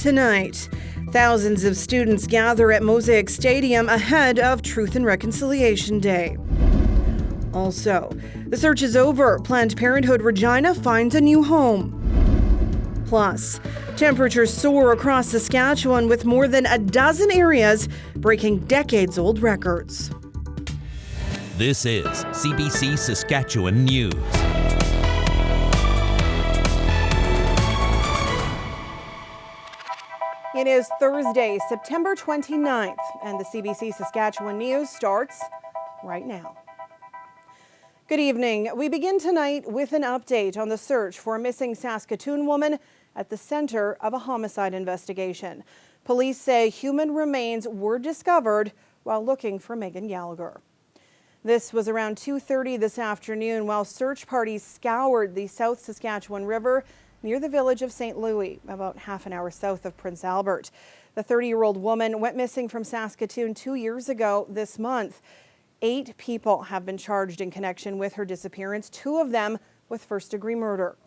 tonight. Thousands of students gather at Mosaic Stadium ahead of Truth and Reconciliation Day. Also, the search is over. Planned Parenthood Regina finds a new home. Plus, temperatures soar across Saskatchewan with more than a dozen areas breaking decades-old records. This is CBC Saskatchewan News. It is Thursday, September 29th, and the CBC Saskatchewan News starts right now. Good evening. We begin tonight with an update on the search for a missing Saskatoon woman at the center of a homicide investigation. Police say human remains were discovered while looking for Megan Gallagher. This was around 2:30 this afternoon while search parties scoured the South Saskatchewan River near the village of St. Louis, about half an hour south of Prince Albert. The 30-year-old woman went missing from Saskatoon 2 years ago this month. 8 people have been charged in connection with her disappearance, 2 of them with first-degree murder.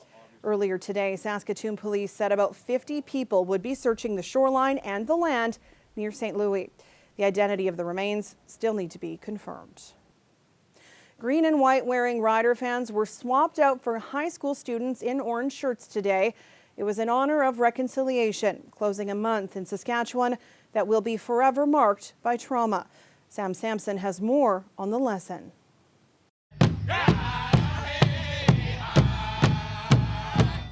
Earlier today, Saskatoon police said about 50 people would be searching the shoreline and the land near St. Louis. The identity of the remains still need to be confirmed. Green and white wearing Rider fans were swapped out for high school students in orange shirts today. It was in honor of reconciliation, closing a month in Saskatchewan that will be forever marked by trauma. Sam Sampson has more on the lesson.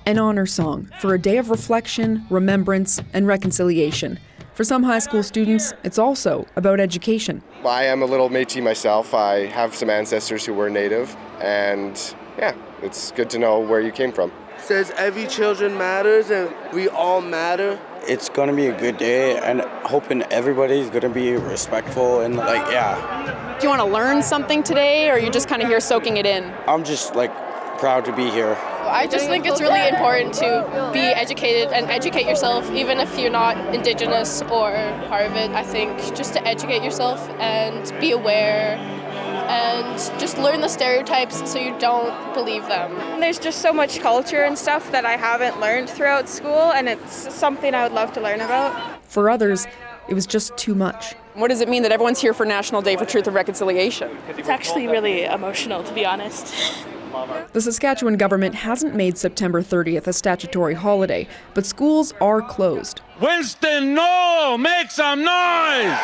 An honor song for a day of reflection, remembrance, and reconciliation. For some high school students, it's also about education. I am a little Métis myself. I have some ancestors who were Native, and yeah, it's good to know where you came from. It says every children matters and we all matter. It's going to be a good day, and hoping everybody's going to be respectful and Do you want to learn something today, or are you just kind of here soaking it in? I'm just proud to be here. I just think it's really important to be educated and educate yourself, even if you're not Indigenous or part of it. I think just to educate yourself and be aware and just learn the stereotypes so you don't believe them. There's just so much culture and stuff that I haven't learned throughout school, and it's something I would love to learn about. For others, it was just too much. What does it mean that everyone's here for National Day for Truth and Reconciliation? It's actually really emotional, to be honest. The Saskatchewan government hasn't made September 30th a statutory holiday, but schools are closed. Winston, no! Make some noise!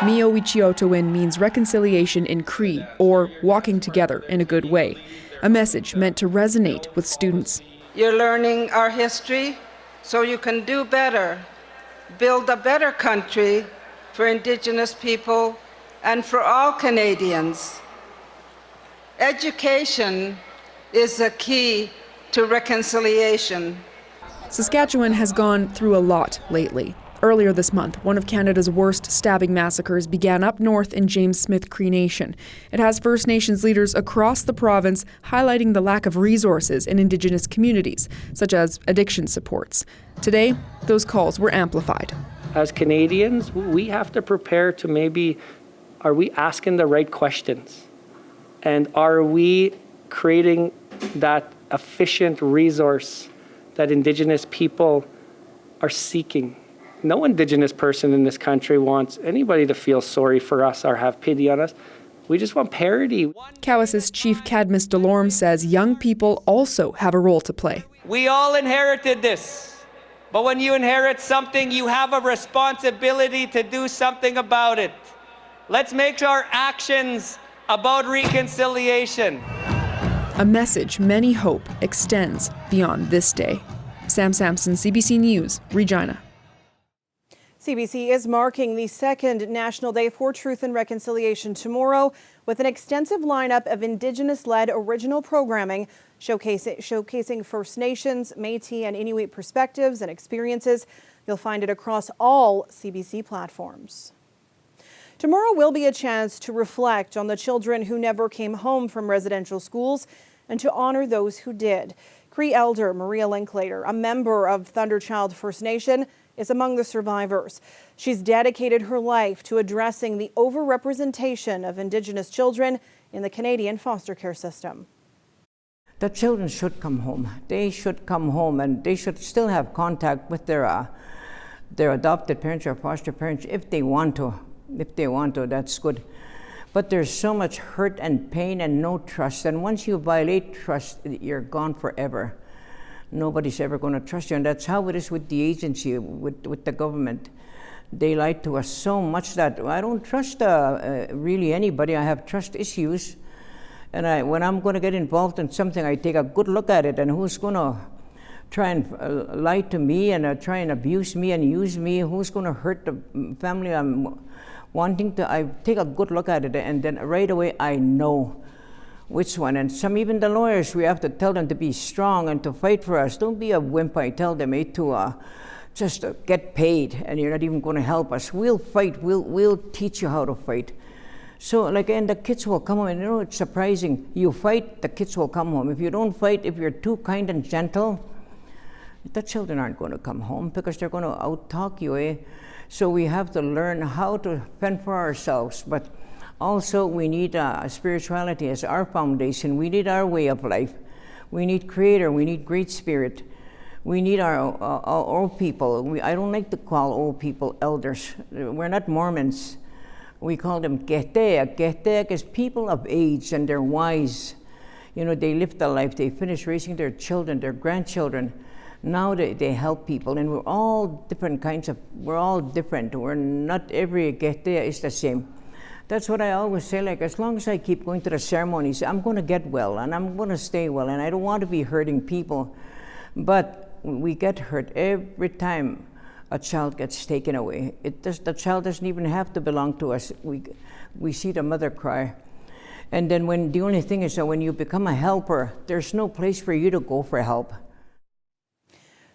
Mio Wichiotowin means reconciliation in Cree, or walking together in a good way, a message meant to resonate with students. You're learning our history so you can do better, build a better country for Indigenous people and for all Canadians. Education is a key to reconciliation. Saskatchewan has gone through a lot lately. Earlier this month, one of Canada's worst stabbing massacres began up north in James Smith Cree Nation. It has First Nations leaders across the province highlighting the lack of resources in Indigenous communities, such as addiction supports. Today, those calls were amplified. As Canadians, we have to prepare to are we asking the right questions? And are we creating that efficient resource that Indigenous people are seeking? No Indigenous person in this country wants anybody to feel sorry for us or have pity on us. We just want parity. Cowess's Chief Cadmus Delorme says young people also have a role to play. We all inherited this. But when you inherit something, you have a responsibility to do something about it. Let's make our actions about reconciliation. A message many hope extends beyond this day. Sam Sampson, CBC News, Regina. CBC is marking the second National Day for Truth and Reconciliation tomorrow with an extensive lineup of Indigenous-led original programming showcasing First Nations, Métis, and Inuit perspectives and experiences. You'll find it across all CBC platforms. Tomorrow will be a chance to reflect on the children who never came home from residential schools and to honor those who did. Cree elder Maria Linklater, a member of Thunderchild First Nation, is among the survivors. She's dedicated her life to addressing the overrepresentation of Indigenous children in the Canadian foster care system. the children should come home. They should come home, and they should still have contact with their adopted parents or foster parents if they want to. If they want to, that's good. But there's so much hurt and pain and no trust. And once you violate trust, you're gone forever. Nobody's ever going to trust you. And that's how it is with the agency, with the government. They lied to us so much that I don't trust really anybody. I have trust issues. And when I'm going to get involved in something, I take a good look at it. And who's going to try and lie to me and try and abuse me and use me? Who's going to hurt the family I'm wanting to? I take a good look at it, and then right away I know which one. And even the lawyers, we have to tell them to be strong and to fight for us. Don't be a wimp, I tell them, to just get paid, and you're not even going to help us. We'll fight. We'll teach you how to fight. So, and the kids will come home. And it's surprising. You fight, the kids will come home. If you don't fight, if you're too kind and gentle, the children aren't going to come home because they're going to out-talk you, eh? So we have to learn how to fend for ourselves. But also, we need spirituality as our foundation. We need our way of life. We need Creator. We need Great Spirit. We need our old people. I don't like to call old people elders. We're not Mormons. We call them kehteak. Kehteak is people of age, and they're wise. They lived a life. They finished raising their children, their grandchildren. Now they help people, and we're all different we're all different. We're not every kehteak is the same. That's what I always say, as long as I keep going to the ceremonies, I'm going to get well, and I'm going to stay well, and I don't want to be hurting people. But we get hurt every time a child gets taken away. The child doesn't even have to belong to us. We see the mother cry. And then the only thing is that when you become a helper, there's no place for you to go for help.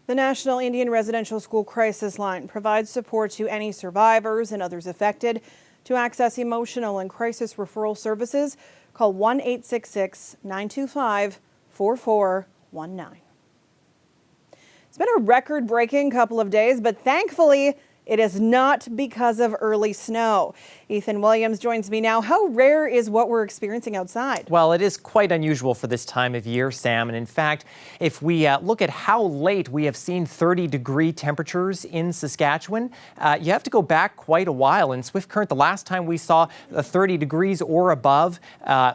The National Indian Residential School Crisis Line provides support to any survivors and others affected. To access emotional and crisis referral services, call 1-866-925-4419. It's been a record-breaking couple of days, but thankfully, it is not because of early snow. Ethan Williams joins me now. How rare is what we're experiencing outside? Well, it is quite unusual for this time of year, Sam. And in fact, if we look at how late we have seen 30-degree temperatures in Saskatchewan, you have to go back quite a while. In Swift Current, the last time we saw 30 degrees or above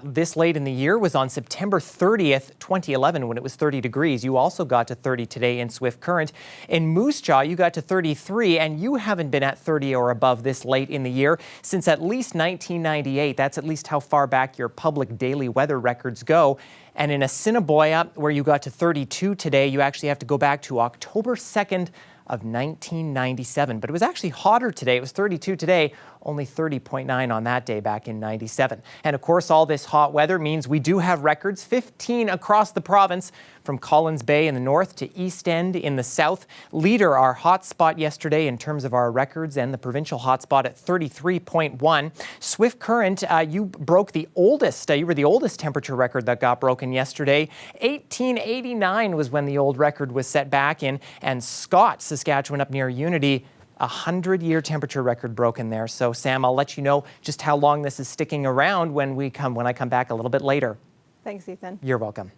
this late in the year was on September 30th, 2011, when it was 30 degrees. You also got to 30 today in Swift Current. In Moose Jaw, you got to 33, and you haven't been at 30 or above this late in the year since at least 1998. That's at least how far back your public daily weather records go. And in Assiniboia, where you got to 32 today, you actually have to go back to October 2nd of 1997. But it was actually hotter today. It was 32 today, only 30.9 on that day back in 97. And of course, all this hot weather means we do have records, 15 across the province, from Collins Bay in the north to East End in the south. Leader, our hot spot yesterday in terms of our records, and the provincial hot spot at 33.1. Swift Current, you broke the oldest, you were the oldest temperature record that got broken yesterday. 1889 was when the old record was set back in, and Scott, Saskatchewan up near Unity, 100-year temperature record broken there. So Sam, I'll let you know just how long this is sticking around when I come back a little bit later. Thanks, Ethan. You're welcome.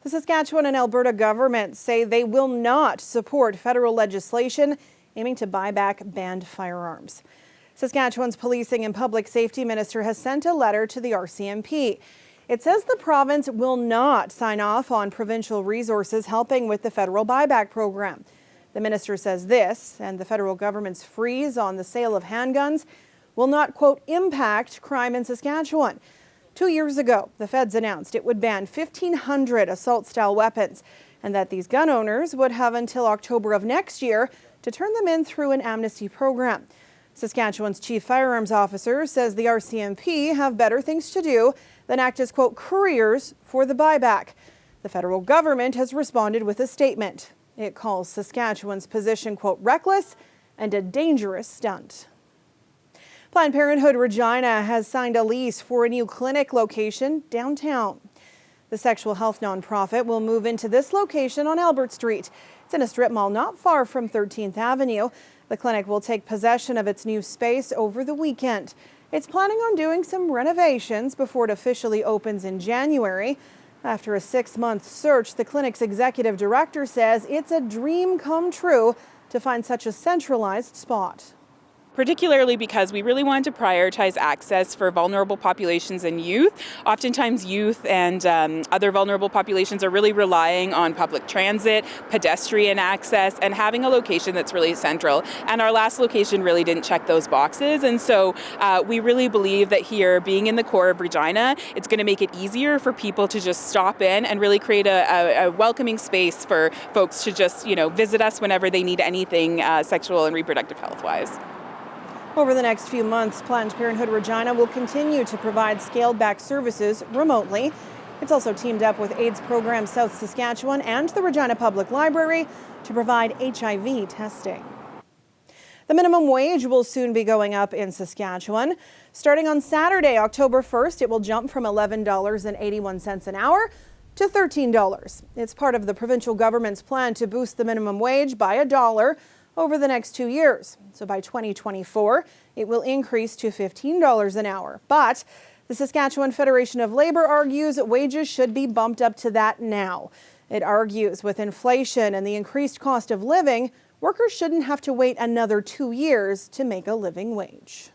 The Saskatchewan and Alberta governments say they will not support federal legislation aiming to buy back banned firearms. Saskatchewan's Policing and Public Safety Minister has sent a letter to the RCMP. It says the province will not sign off on provincial resources helping with the federal buyback program. The minister says this, and the federal government's freeze on the sale of handguns will not, quote, impact crime in Saskatchewan. 2 years ago, the feds announced it would ban 1,500 assault-style weapons and that these gun owners would have until October of next year to turn them in through an amnesty program. Saskatchewan's chief firearms officer says the RCMP have better things to do than act as, quote, couriers for the buyback. The federal government has responded with a statement. It calls Saskatchewan's position, quote, reckless and a dangerous stunt. Planned Parenthood Regina has signed a lease for a new clinic location downtown. The sexual health nonprofit will move into this location on Albert Street. It's in a strip mall not far from 13th Avenue. The clinic will take possession of its new space over the weekend. It's planning on doing some renovations before it officially opens in January. After a 6-month search, the clinic's executive director says it's a dream come true to find such a centralized spot. Particularly because we really wanted to prioritize access for vulnerable populations and youth. Oftentimes youth and other vulnerable populations are really relying on public transit, pedestrian access, and having a location that's really central. And our last location really didn't check those boxes. And so we really believe that here, being in the core of Regina, it's going to make it easier for people to just stop in and really create a welcoming space for folks to just, visit us whenever they need anything sexual and reproductive health-wise. Over the next few months, Planned Parenthood Regina will continue to provide scaled-back services remotely. It's also teamed up with AIDS Program South Saskatchewan and the Regina Public Library to provide HIV testing. The minimum wage will soon be going up in Saskatchewan. Starting on Saturday, October 1st, it will jump from $11.81 an hour to $13. It's part of the provincial government's plan to boost the minimum wage by $1 over the next 2 years. So by 2024, it will increase to $15 an hour. But the Saskatchewan Federation of Labor argues wages should be bumped up to that now. It argues with inflation and the increased cost of living, workers shouldn't have to wait another 2 years to make a living wage.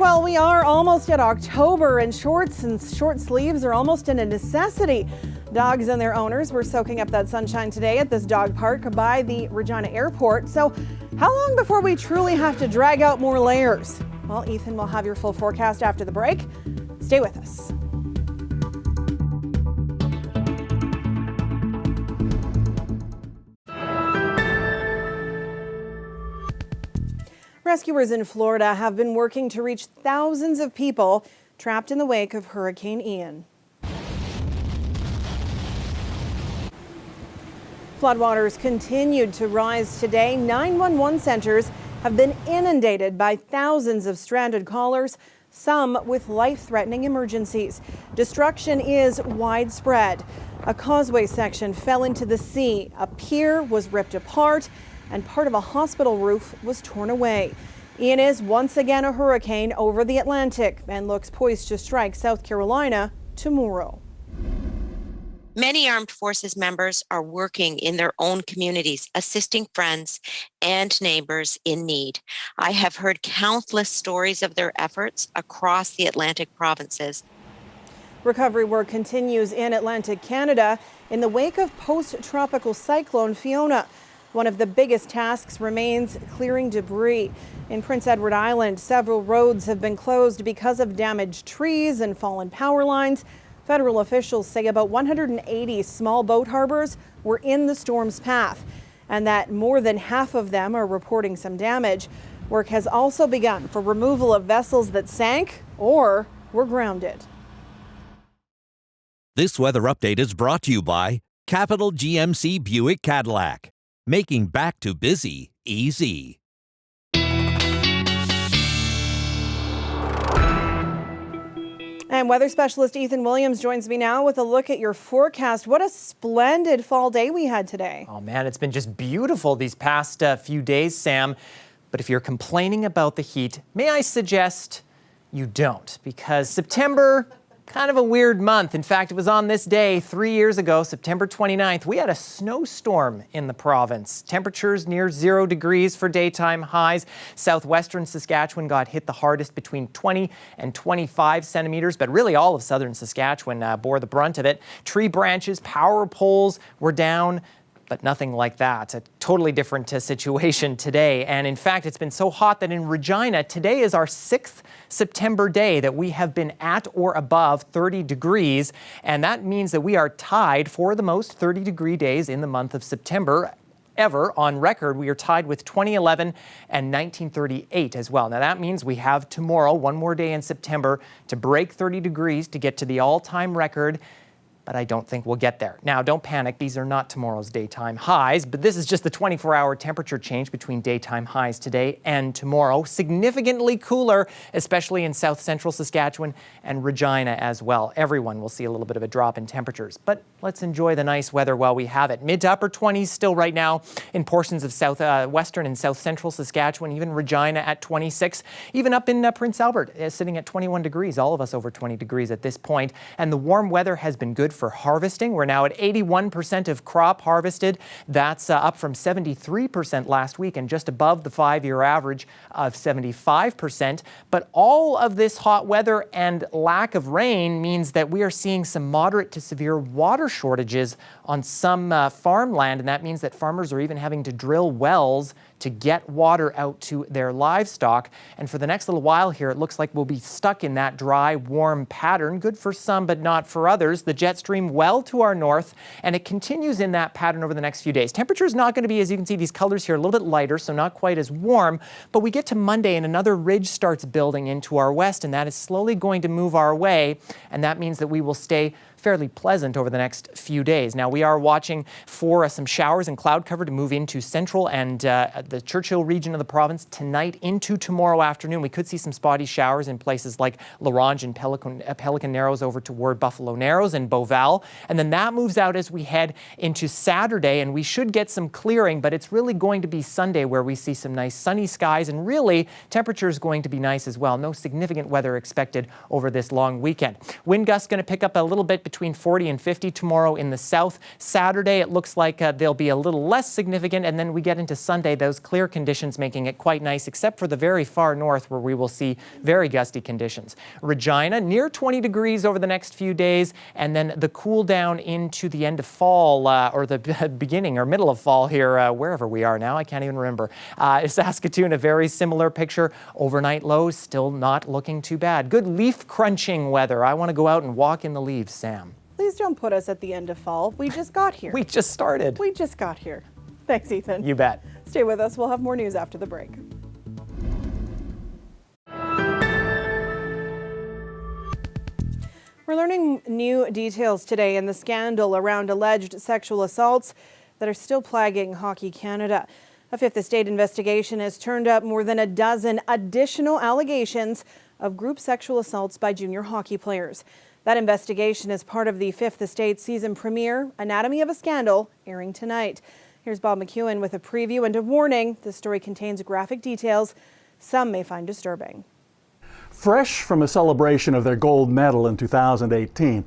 Well, we are almost at October, and shorts and short sleeves are almost a necessity. Dogs and their owners were soaking up that sunshine today at this dog park by the Regina Airport. So how long before we truly have to drag out more layers? Well, Ethan will have your full forecast after the break. Stay with us. Rescuers in Florida have been working to reach thousands of people trapped in the wake of Hurricane Ian. Floodwaters continued to rise today. 911 centers have been inundated by thousands of stranded callers, some with life-threatening emergencies. Destruction is widespread. A causeway section fell into the sea, a pier was ripped apart, and part of a hospital roof was torn away. Ian is once again a hurricane over the Atlantic and looks poised to strike South Carolina tomorrow. Many armed forces members are working in their own communities, assisting friends and neighbors in need. I have heard countless stories of their efforts across the Atlantic provinces. Recovery work continues in Atlantic Canada in the wake of post-tropical cyclone Fiona. One of the biggest tasks remains clearing debris. In Prince Edward Island, several roads have been closed because of damaged trees and fallen power lines. Federal officials say about 180 small boat harbors were in the storm's path, and that more than half of them are reporting some damage. Work has also begun for removal of vessels that sank or were grounded. This weather update is brought to you by Capital GMC Buick Cadillac, making back to busy easy. And weather specialist Ethan Williams joins me now with a look at your forecast. What a splendid fall day we had today. Oh man, it's been just beautiful these past few days, Sam. But if you're complaining about the heat, may I suggest you don't, because September, kind of a weird month. In fact, it was on this day 3 years ago, September 29th, we had a snowstorm in the province. Temperatures near 0 degrees for daytime highs. Southwestern Saskatchewan got hit the hardest, between 20 and 25 centimeters, but really all of southern Saskatchewan bore the brunt of it. Tree branches, power poles were down, but nothing like that. A totally different situation today. And in fact, it's been so hot that in Regina, today is our 6th September day that we have been at or above 30 degrees. And that means that we are tied for the most 30-degree days in the month of September ever on record. We are tied with 2011 and 1938 as well. Now that means we have tomorrow, one more day in September, to break 30 degrees to get to the all-time record. but I don't think we'll get there. Now, don't panic. These are not tomorrow's daytime highs, but this is just the 24-hour temperature change between daytime highs today and tomorrow. Significantly cooler, especially in south central Saskatchewan and Regina as well. Everyone will see a little bit of a drop in temperatures, but let's enjoy the nice weather while we have it. Mid to upper 20s still right now in portions of western and south central Saskatchewan, even Regina at 26, even up in Prince Albert sitting at 21 degrees, all of us over 20 degrees at this point. And the warm weather has been good for harvesting. We're now at 81% of crop harvested. That's up from 73% last week and just above the 5-year average of 75%. But all of this hot weather and lack of rain means that we are seeing some moderate to severe water shortages on some farmland, and that means that farmers are even having to drill wells to get water out to their livestock. And for the next little while here, it looks like we'll be stuck in that dry, warm pattern. Good for some, but not for others. The jet stream well to our north, and it continues in that pattern over the next few days. Temperature is not going to be, as you can see, these colors here, a little bit lighter, so not quite as warm. But we get to Monday, and another ridge starts building into our west, and that is slowly going to move our way. And that means that we will stay fairly pleasant over the next few days. Now, we are watching for some showers and cloud cover to move into central and the Churchill region of the province tonight into tomorrow afternoon. We could see some spotty showers in places like La Ronge and Pelican Narrows over toward Buffalo Narrows and Beauval. And then that moves out as we head into Saturday, and we should get some clearing, but it's really going to be Sunday where we see some nice sunny skies, and really temperature is going to be nice as well. No significant weather expected over this long weekend. Wind gusts going to pick up a little bit between 40 and 50 tomorrow in the south. Saturday, it looks like they'll be a little less significant, and then we get into Sunday, those clear conditions making it quite nice, except for the very far north where we will see very gusty conditions. Regina, near 20 degrees over the next few days, and then the cool down into the end of fall, or the beginning or middle of fall here, wherever we are now, I can't even remember. Saskatoon, a very similar picture. Overnight lows still not looking too bad. Good leaf crunching weather. I want to go out and walk in the leaves, Sam. Please don't put us at the end of fall. We just got here. We just started. We just got here. Thanks, Ethan. You bet. Stay with us. We'll have more news after the break. We're learning new details today in the scandal around alleged sexual assaults that are still plaguing Hockey Canada. A Fifth Estate investigation has turned up more than a dozen additional allegations of group sexual assaults by junior hockey players. That investigation is part of the Fifth Estate season premiere, Anatomy of a Scandal, airing tonight. Here's Bob McEwen with a preview and a warning. This story contains graphic details some may find disturbing. Fresh from a celebration of their gold medal in 2018,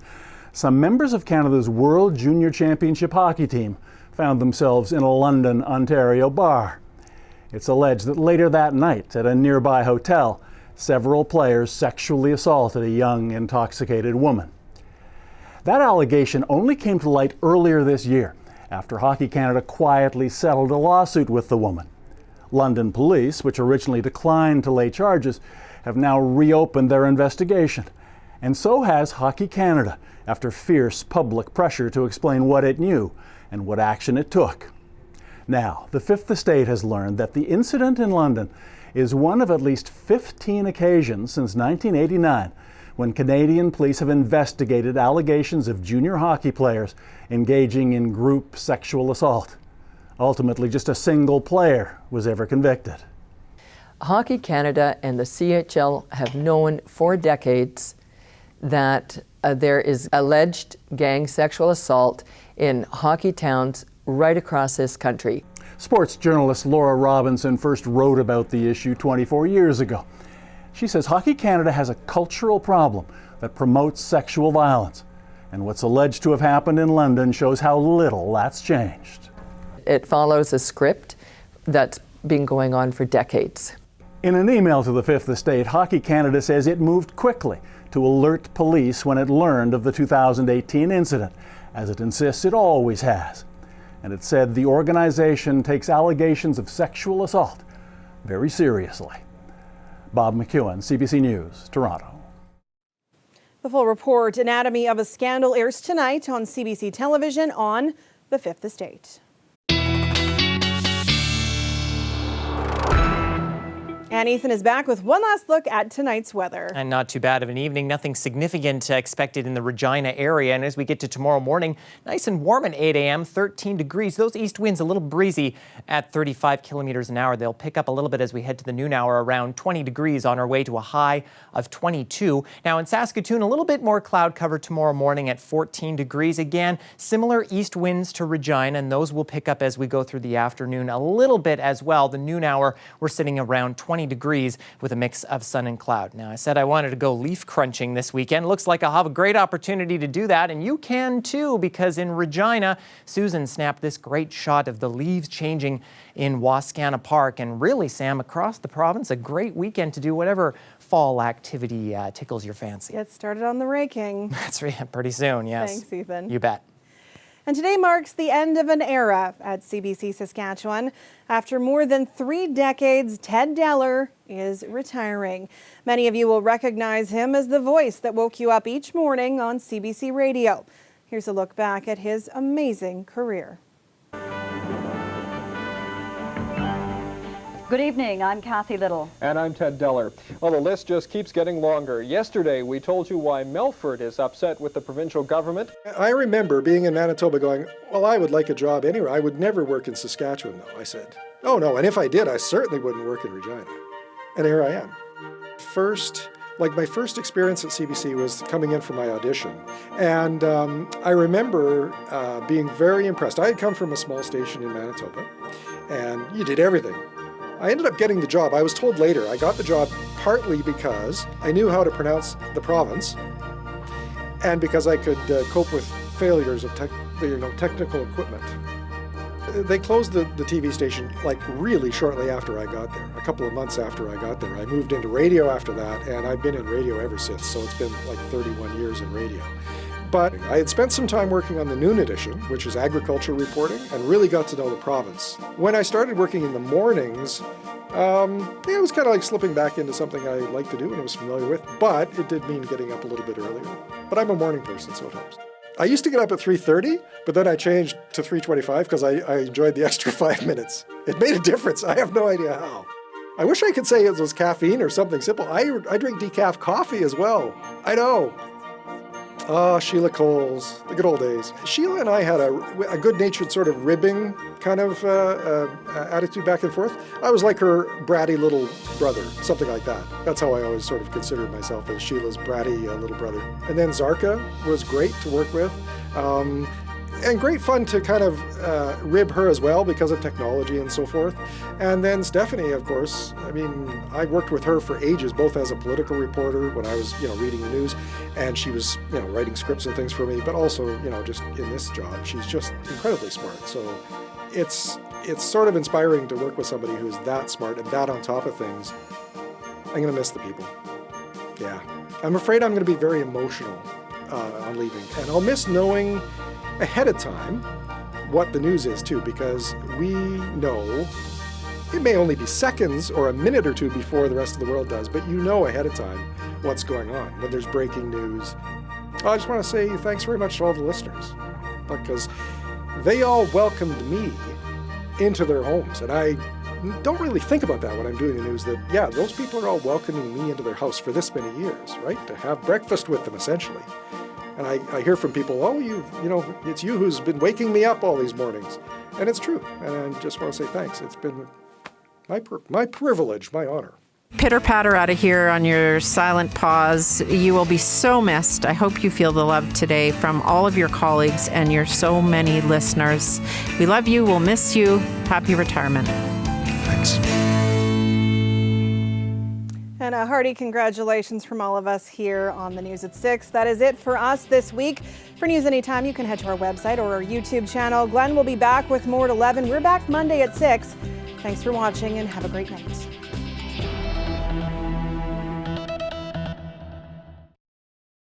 some members of Canada's World Junior Championship hockey team found themselves in a London, Ontario bar. It's alleged that later that night at a nearby hotel, several players sexually assaulted a young, intoxicated woman. That allegation only came to light earlier this year after Hockey Canada quietly settled a lawsuit with the woman. London police, which originally declined to lay charges, have now reopened their investigation. And so has Hockey Canada, after fierce public pressure to explain what it knew and what action it took. Now, the Fifth Estate has learned that the incident in London is one of at least 15 occasions since 1989 when Canadian police have investigated allegations of junior hockey players engaging in group sexual assault. Ultimately, just a single player was ever convicted. Hockey Canada and the CHL have known for decades that there is alleged gang sexual assault in hockey towns right across this country. Sports journalist Laura Robinson first wrote about the issue 24 years ago. She says Hockey Canada has a cultural problem that promotes sexual violence, and what's alleged to have happened in London shows how little that's changed. It follows a script that's been going on for decades. In an email to the Fifth Estate, Hockey Canada says it moved quickly to alert police when it learned of the 2018 incident, as it insists it always has. And it said the organization takes allegations of sexual assault very seriously. Bob McEwen, CBC News, Toronto. The full report, Anatomy of a Scandal, airs tonight on CBC television on the Fifth Estate. And Ethan is back with one last look at tonight's weather. And not too bad of an evening. Nothing significant expected in the Regina area. And as we get to tomorrow morning, nice and warm at 8 a.m., 13 degrees. Those east winds a little breezy at 35 kilometers an hour. They'll pick up a little bit as we head to the noon hour, around 20 degrees on our way to a high of 22. Now in Saskatoon, a little bit more cloud cover tomorrow morning at 14 degrees. Again, similar east winds to Regina, and those will pick up as we go through the afternoon a little bit as well. The noon hour, we're sitting around 20 degrees with a mix of sun and cloud. Now, I said I wanted to go leaf crunching this weekend. Looks like I'll have a great opportunity to do that, and you can too, because in Regina, Susan snapped this great shot of the leaves changing in Wascana Park. And really, Sam, across the province, a great weekend to do whatever fall activity tickles your fancy. Get started on the raking. That's right, pretty soon, yes. Thanks, Ethan. You bet. And today marks the end of an era at CBC Saskatchewan. After more than 3 decades, Ted Deller is retiring. Many of you will recognize him as the voice that woke you up each morning on CBC Radio. Here's a look back at his amazing career. Good evening, I'm Kathy Little. And I'm Ted Deller. Well, the list just keeps getting longer. Yesterday, we told you why Melfort is upset with the provincial government. I remember being in Manitoba going, well, I would like a job anywhere. I would never work in Saskatchewan, though. I said, oh no, and if I did, I certainly wouldn't work in Regina. And here I am. My first experience at CBC was coming in for my audition. And I remember being very impressed. I had come from a small station in Manitoba, and you did everything. I ended up getting the job. I was told later I got the job partly because I knew how to pronounce the province and because I could cope with failures of technical equipment. They closed the TV station really shortly after I got there, a couple of months after I got there. I moved into radio after that, and I've been in radio ever since, so it's been 31 years in radio. But I had spent some time working on the noon edition, which is agriculture reporting, and really got to know the province. When I started working in the mornings, it was kind of like slipping back into something I like to do and was familiar with, but it did mean getting up a little bit earlier. But I'm a morning person, so it helps. I used to get up at 3:30, but then I changed to 3:25 because I enjoyed the extra 5 minutes. It made a difference. I have no idea how. I wish I could say it was caffeine or something simple. I drink decaf coffee as well. I know. Ah, Sheila Coles, the good old days. Sheila and I had a good-natured sort of ribbing kind of attitude back and forth. I was like her bratty little brother, something like that. That's how I always sort of considered myself, as Sheila's bratty little brother. And then Zarka was great to work with. And great fun to kind of rib her as well because of technology and so forth. And then Stephanie, of course, I worked with her for ages, both as a political reporter when I was, reading the news, and she was, writing scripts and things for me, but also, just in this job. She's just incredibly smart. So it's sort of inspiring to work with somebody who's that smart and that on top of things. I'm going to miss the people. Yeah. I'm afraid I'm going to be very emotional on leaving. And I'll miss knowing ahead of time what the news is too, because we know it may only be seconds or a minute or two before the rest of the world does, but you know ahead of time what's going on when there's breaking news. I just want to say thanks very much to all the listeners, because they all welcomed me into their homes, and I don't really think about that when I'm doing the news, that those people are all welcoming me into their house for this many years, right? To have breakfast with them, essentially. And I hear from people, it's you who's been waking me up all these mornings. And it's true. And I just want to say thanks. It's been my privilege, my honor. Pitter-patter out of here on your silent pause. You will be so missed. I hope you feel the love today from all of your colleagues and your so many listeners. We love you. We'll miss you. Happy retirement. Thanks. And a hearty congratulations from all of us here on the News at 6. That is it for us this week. For News Anytime, you can head to our website or our YouTube channel. Glenn will be back with more at 11. We're back Monday at 6. Thanks for watching and have a great night.